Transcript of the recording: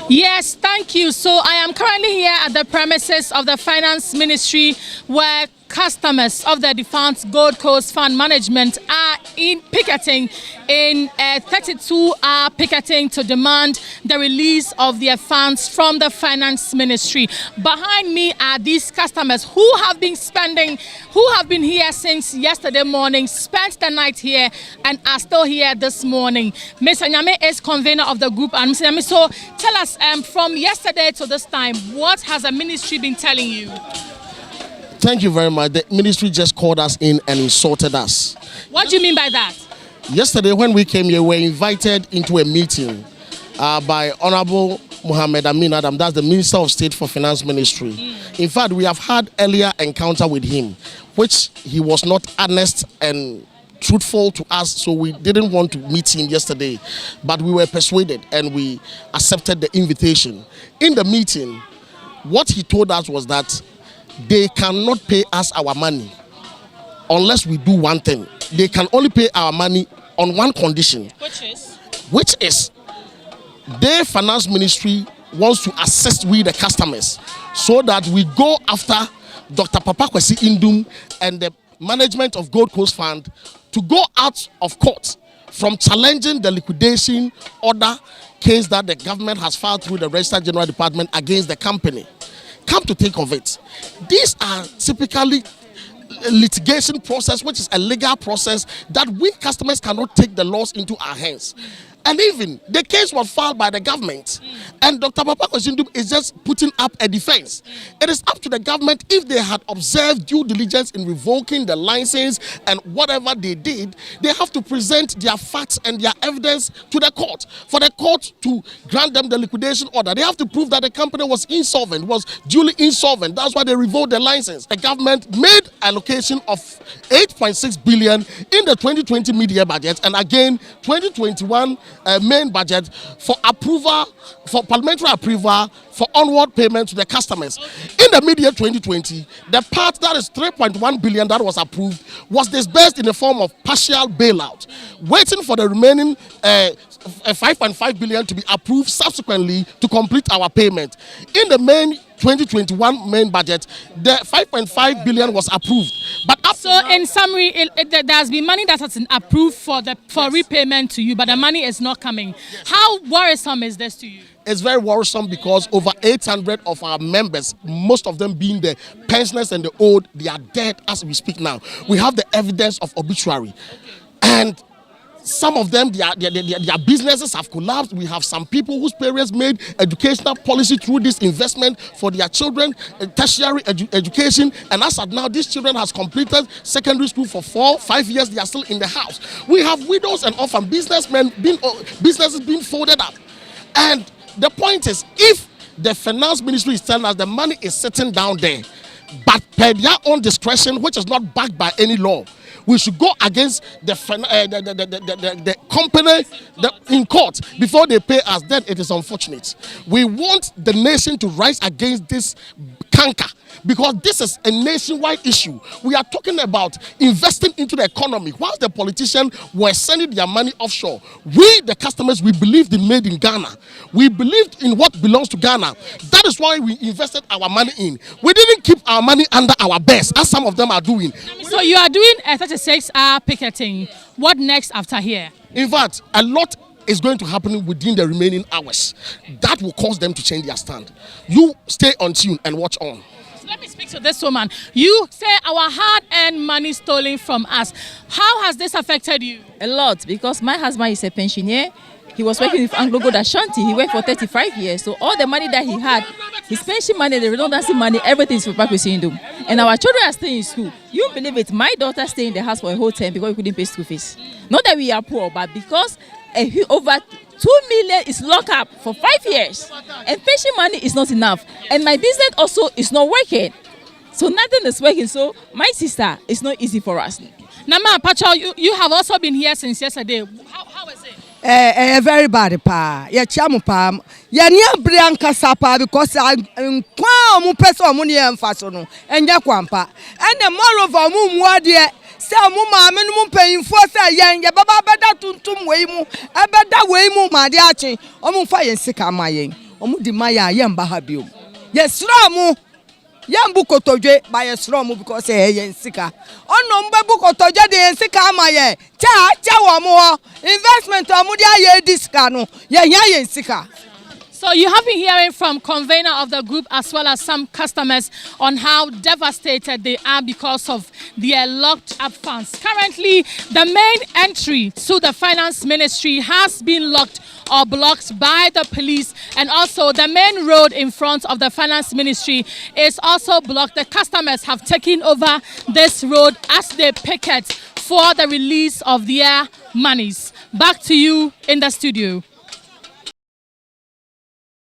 Yes, thank you. So I am currently here at the premises of the Finance Ministry where customers of the defunct Goldcoast Fund Management are in picketing in a 32-hour picketing to demand the release of their funds from the Finance Ministry. Behind me are these customers who have been here since yesterday morning, spent the night here and are still here this morning. Ms. Anyame is convener of the group. And Ms. Anyame, so tell us from yesterday to this time, what has the ministry been telling you? Thank you very much. The ministry just called us in and insulted us. What do you mean by that? Yesterday when we came here, we were invited into a meeting by Honorable Mohammed Amin Adam, that's the Minister of State for Finance Ministry. In fact, we have had earlier encounter with him, which he was not honest and truthful to us, so we didn't want to meet him yesterday. But we were persuaded and we accepted the invitation. In the meeting, what he told us was that they cannot pay us our money unless we do one thing. They can only pay our money on one condition. Which is their finance ministry wants to assist with the customers so that we go after Dr. Papa Kwesi Indum and the management of Gold Coast Fund to go out of court from challenging the liquidation order case that the government has filed through the Register General Department against the company. Come to think of it, these are typically litigation process, which is a legal process that we customers cannot take the laws into our hands. And even the case was filed by the government, and Dr. Papa Kwesi is just putting up a defense. It is up to the government if they had observed due diligence in revoking the license and whatever they did, they have to present their facts and their evidence to the court. For the court to grant them the liquidation order, they have to prove that the company was insolvent, was duly insolvent. That's why they revoked the license. The government made allocation of 8.6 billion in the 2020 mid-year budget, and again 2021 main budget for approval, for parliamentary approval for onward payment to the customers. In the mid-year 2020, the part that is 3.1 billion that was approved was disbursed in the form of partial bailout, waiting for the remaining 5.5 billion to be approved subsequently to complete our payment. In the main 2021 main budget, the 5.5 billion was approved. But so in summary, there has been money that has been approved for repayment to you, but the money is not coming. How worrisome is this to you? It's very worrisome because over 800 of our members, most of them being the pensioners and the old, they are dead as we speak now. We have the evidence of obituary. And some of them, their businesses have collapsed. We have some people whose parents made educational policy through this investment for their children, tertiary education. And as of now, these children has completed secondary school for 4-5 years. They are still in the house. We have widows and orphan businesses being folded up. And the point is, if the finance ministry is telling us the money is sitting down there, but per their own discretion, which is not backed by any law, we should go against the company in court before they pay us. Then it is unfortunate. We want the nation to rise against this canker because this is a nationwide issue. We are talking about investing into the economy. Whilst the politicians were sending their money offshore, we, the customers, we believed in made in Ghana. We believed in what belongs to Ghana. That is why we invested our money in. We didn't keep our money under our beds, as some of them are doing. So you are doing a 36-hour picketing. What next after here? In fact, a lot is going to happen within the remaining hours. That will cause them to change their stand. You stay on tune and watch on. Let me speak to this woman. You say our hard-earned money stolen from us. How has this affected you? A lot, because my husband is a pensioner. He was working with Anglo Gold Ashanti. He worked for 35 years. So all the money that he had, his pension money, the redundancy money, everything is for Papa Kwesi Indum. And our children are staying in school. You believe it, my daughter stayed in the house for a whole term because we couldn't pay school fees. Not that we are poor, but because over 2 million is locked up for 5 years. And pension money is not enough. And my business also is not working. So nothing is working. So my sister, it's not easy for us. Nama Pacho, you have also been here since yesterday. How is it? Very bad pa. Ya chamu pa. Ya niya brianka sapa because kwa mu person mu niya mfaso no. Enya kwampa. And the moreover mu muadie. Se mu maame no mu panyimfo se yen ye baba beda tuntum wei mu. Ebeda wei mu made achi. Omu fa yen sika ma yen. omu di maya yemba ha biom yesra mu yambu kotodwe ba yesra mu because yen sika ono mbebu kotodwe de yen sika ama ye cha wo mu investment omu di aye disika no yen sika. So you have been hearing from convener of the group as well as some customers on how devastated they are because of their locked up funds. Currently, the main entry to the finance ministry has been locked or blocked by the police, and also the main road in front of the finance ministry is also blocked. The customers have taken over this road as they picket for the release of their monies. Back to you in the studio.